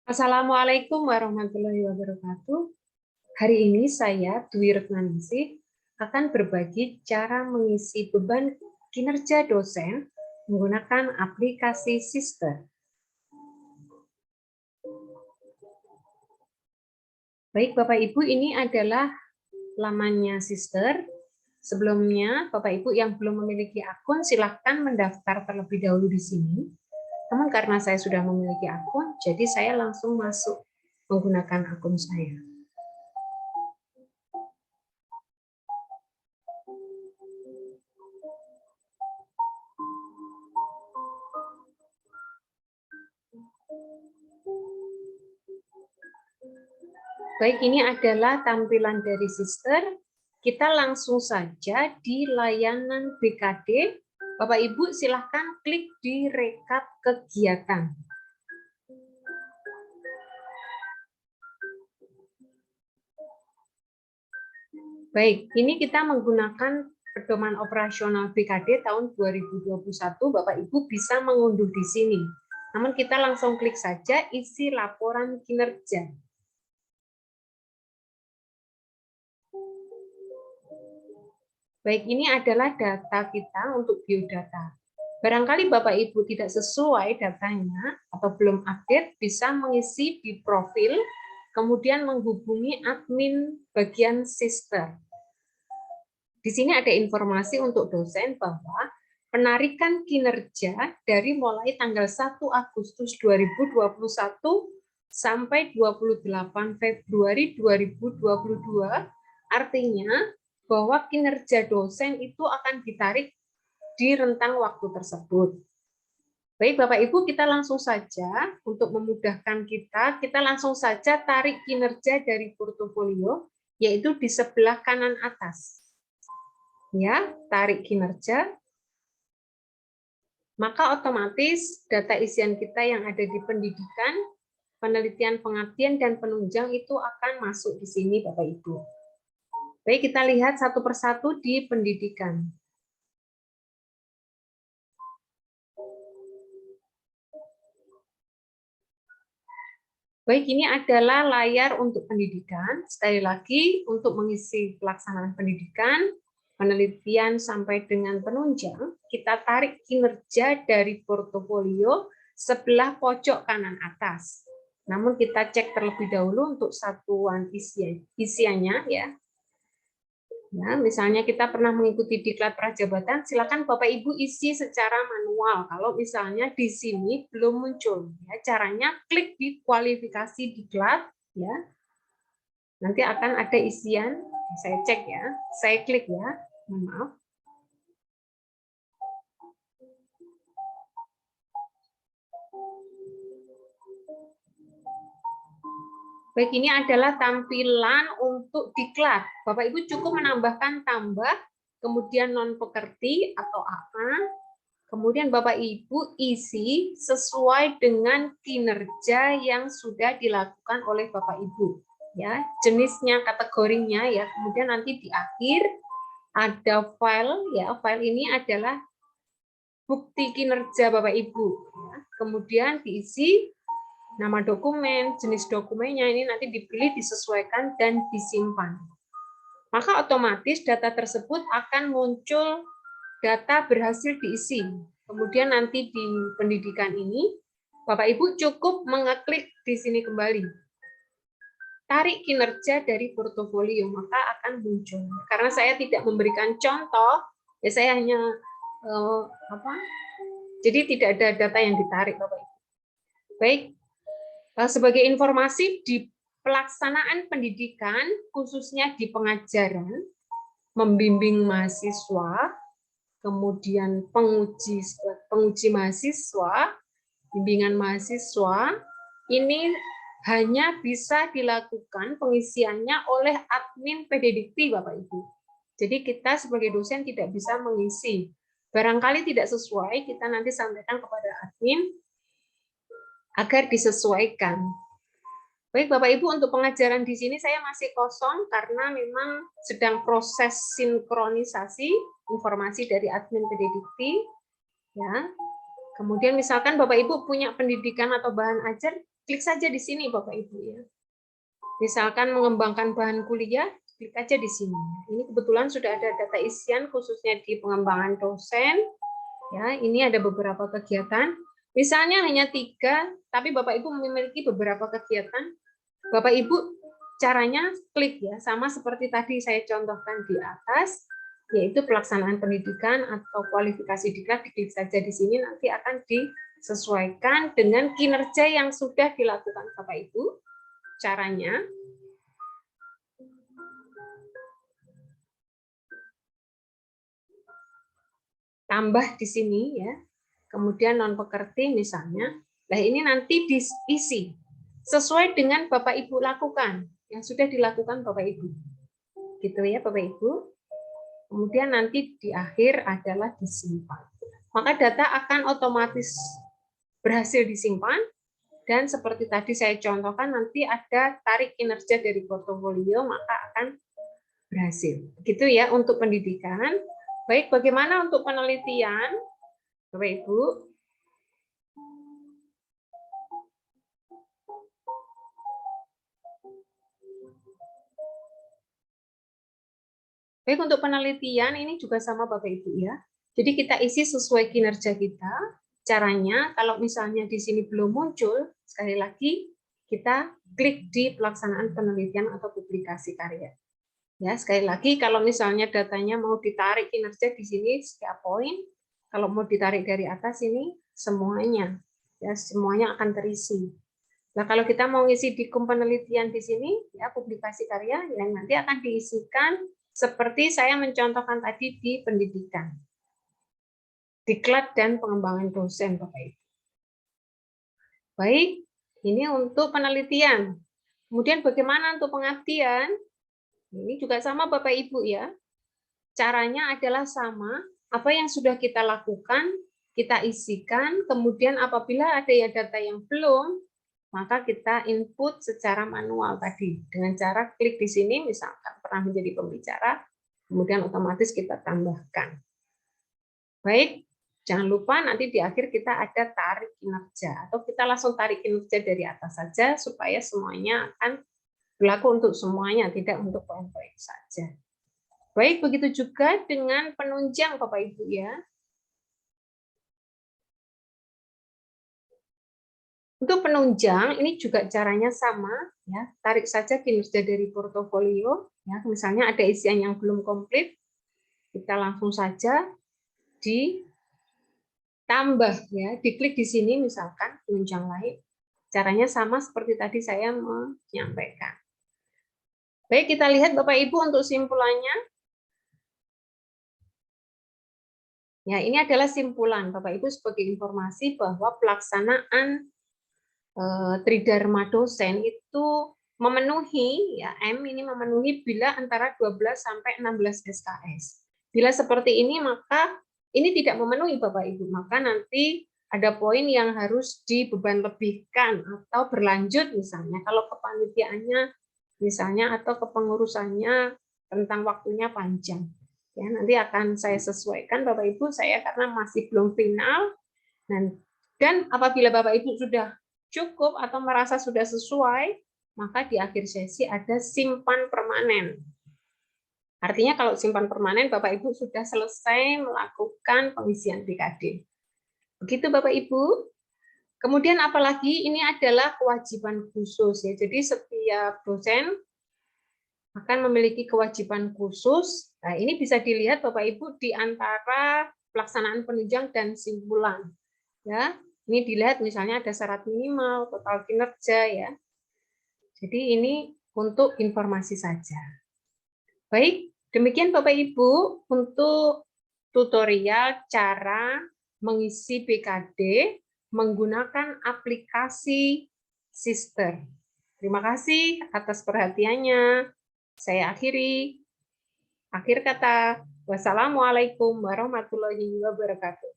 Assalamualaikum warahmatullahi wabarakatuh. Hari ini saya, Dwi Retnaningsih, akan berbagi cara mengisi beban kinerja dosen menggunakan aplikasi Sister. Baik Bapak Ibu, ini adalah lamannya Sister. Sebelumnya, Bapak Ibu yang belum memiliki akun, silahkan mendaftar terlebih dahulu di sini. Namun karena saya sudah memiliki akun, jadi saya langsung masuk menggunakan akun saya. Baik, ini adalah tampilan dari Sister. Kita langsung saja di layanan BKD. Bapak Ibu silahkan klik di rekap kegiatan. Baik, ini kita menggunakan pedoman operasional BKD tahun 2021. Bapak Ibu bisa mengunduh di sini. Namun kita langsung klik saja isi laporan kinerja. Baik, ini adalah data kita untuk biodata. Barangkali Bapak Ibu tidak sesuai datanya atau belum update, bisa mengisi di profil, kemudian menghubungi admin bagian Sister. Di sini ada informasi untuk dosen bahwa penarikan kinerja dari mulai tanggal 1 Agustus 2021 sampai 28 Februari 2022, artinya bahwa kinerja dosen itu akan ditarik di rentang waktu tersebut. Baik Bapak Ibu, kita langsung saja untuk memudahkan kita langsung saja tarik kinerja dari portofolio, yaitu di sebelah kanan atas. Ya, tarik kinerja. Maka otomatis data isian kita yang ada di pendidikan, penelitian pengabdian, dan penunjang itu akan masuk di sini Bapak Ibu. Baik, kita lihat satu persatu di pendidikan. Baik, ini adalah layar untuk pendidikan. Sekali lagi, untuk mengisi pelaksanaan pendidikan, penelitian sampai dengan penunjang, kita tarik kinerja dari portofolio sebelah pojok kanan atas. Namun kita cek terlebih dahulu untuk satuan isiannya ya. Ya, misalnya kita pernah mengikuti diklat prajabatan, silakan Bapak Ibu isi secara manual. Kalau misalnya di sini belum muncul, ya, caranya klik di kualifikasi diklat, ya. Nanti akan ada isian, saya cek ya, saya klik ya, mohon maaf. Baik, ini adalah tampilan untuk diklat. Bapak Ibu cukup menambahkan tambah, kemudian non pekerti atau AA, kemudian Bapak Ibu isi sesuai dengan kinerja yang sudah dilakukan oleh Bapak Ibu. Ya, jenisnya, kategorinya ya. Kemudian nanti di akhir ada file ya. File ini adalah bukti kinerja Bapak Ibu. Ya. Kemudian diisi nama dokumen, jenis dokumennya ini nanti dipilih, disesuaikan, dan disimpan. Maka otomatis data tersebut akan muncul data berhasil diisi. Kemudian nanti di pendidikan ini, Bapak Ibu cukup mengeklik di sini kembali. Tarik kinerja dari portofolio, maka akan muncul. Karena saya tidak memberikan contoh, ya saya hanya jadi tidak ada data yang ditarik, Bapak Ibu. Baik. Sebagai informasi, di pelaksanaan pendidikan, khususnya di pengajaran, membimbing mahasiswa, kemudian penguji mahasiswa, bimbingan mahasiswa, ini hanya bisa dilakukan pengisiannya oleh admin PDDikti, Bapak Ibu. Jadi kita sebagai dosen tidak bisa mengisi. Barangkali tidak sesuai, kita nanti sampaikan kepada admin, agar disesuaikan. Baik Bapak Ibu, untuk pengajaran di sini saya masih kosong karena memang sedang proses sinkronisasi informasi dari admin PDDikti. Ya. Kemudian misalkan Bapak Ibu punya pendidikan atau bahan ajar, klik saja di sini Bapak Ibu ya. Misalkan mengembangkan bahan kuliah, klik aja di sini. Ini kebetulan sudah ada data isian khususnya di pengembangan dosen. Ya, ini ada beberapa kegiatan. Misalnya hanya 3, tapi Bapak Ibu memiliki beberapa kegiatan. Bapak Ibu caranya klik ya, sama seperti tadi saya contohkan di atas, yaitu pelaksanaan pendidikan atau kualifikasi diklat, diklik saja di sini, nanti akan disesuaikan dengan kinerja yang sudah dilakukan Bapak Ibu. Caranya, tambah di sini ya, kemudian non pekerti misalnya, nah ini nanti diisi sesuai dengan Bapak Ibu lakukan, yang sudah dilakukan Bapak Ibu. Gitu ya Bapak Ibu. Kemudian nanti di akhir adalah disimpan. Maka data akan otomatis berhasil disimpan, dan seperti tadi saya contohkan nanti ada tarik kinerja dari portofolio, maka akan berhasil. Begitu ya untuk pendidikan. Baik, bagaimana untuk penelitian, Bapak Ibu? Baik, untuk penelitian ini juga sama Bapak Ibu ya. Jadi kita isi sesuai kinerja kita. Caranya, kalau misalnya di sini belum muncul, sekali lagi kita klik di pelaksanaan penelitian atau publikasi karya. Ya, sekali lagi kalau misalnya datanya mau ditarik kinerja di sini setiap poin, kalau mau ditarik dari atas ini semuanya, ya semuanya akan terisi. Nah, kalau kita mau ngisi di penelitian di sini, ya publikasi karya, yang nanti akan diisikan seperti saya mencontohkan tadi di pendidikan, diklat dan pengembangan dosen, Bapak Ibu. Baik, ini untuk penelitian. Kemudian bagaimana untuk pengabdian? Ini juga sama Bapak Ibu ya. Caranya adalah sama, apa yang sudah kita lakukan, kita isikan, kemudian apabila ada ya data yang belum, maka kita input secara manual tadi dengan cara klik di sini, misalkan pernah menjadi pembicara, kemudian otomatis kita tambahkan. Baik, jangan lupa nanti di akhir kita ada tarik kinerja, atau kita langsung tarik kinerja dari atas saja supaya semuanya akan berlaku untuk semuanya, tidak untuk poin-poin saja. Baik, begitu juga dengan penunjang Bapak Ibu ya. Untuk penunjang ini juga caranya sama ya, tarik saja kinerja dari portofolio ya, misalnya ada isian yang belum komplit, kita langsung saja ditambah ya, diklik di sini misalkan penunjang lain. Caranya sama seperti tadi saya menyampaikan. Baik, kita lihat Bapak Ibu untuk simpulannya. Ya, ini adalah simpulan Bapak Ibu sebagai informasi bahwa pelaksanaan Tridharma dosen itu memenuhi ya M ini memenuhi bila antara 12 sampai 16 SKS. Bila seperti ini maka ini tidak memenuhi Bapak Ibu, maka nanti ada poin yang harus dibeban lebihkan atau berlanjut misalnya kalau kepanitiaannya misalnya atau kepengurusannya tentang waktunya panjang. Ya, nanti akan saya sesuaikan Bapak Ibu, saya karena masih belum final dan apabila Bapak Ibu sudah cukup atau merasa sudah sesuai, maka di akhir sesi ada simpan permanen. Artinya kalau simpan permanen, Bapak Ibu sudah selesai melakukan pengisian BKD. Begitu Bapak Ibu. Kemudian apalagi ini adalah kewajiban khusus ya. Jadi setiap dosen akan memiliki kewajiban khusus. Nah, ini bisa dilihat Bapak Ibu di antara pelaksanaan penunjang dan simpulan. Ya, ini dilihat misalnya ada syarat minimal, total kinerja ya. Jadi ini untuk informasi saja. Baik, demikian Bapak Ibu untuk tutorial cara mengisi BKD menggunakan aplikasi Sister. Terima kasih atas perhatiannya. Saya akhiri. Akhir kata, wassalamualaikum warahmatullahi wabarakatuh.